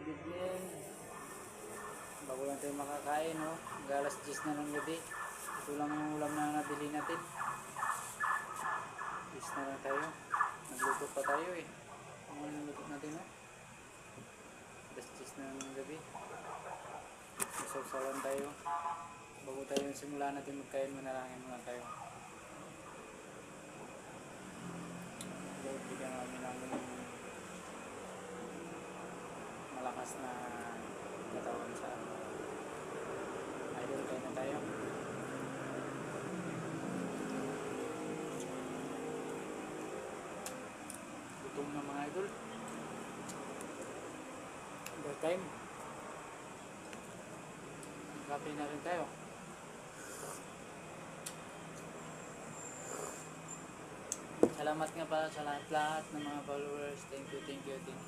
good evening. Bago lang tayo makakain, no? Alas 10 na ng gabi. Ito lang yung ulam na nabili natin. 10 na lang tayo. Nagluto pa tayo eh. Ano nagluto natin, no? Alas 10 na ng gabi. Masawsawan tayo. Bago tayo simula natin magkain, manalangin muna tayo. Lord, bigyan namin ng malakas na katawan sa idol. Kain na tayo. Gutom na mga idol. Over time. Kape na rin tayo. Salamat nga pala sa lahat ng mga followers. Thank you, thank you, thank you.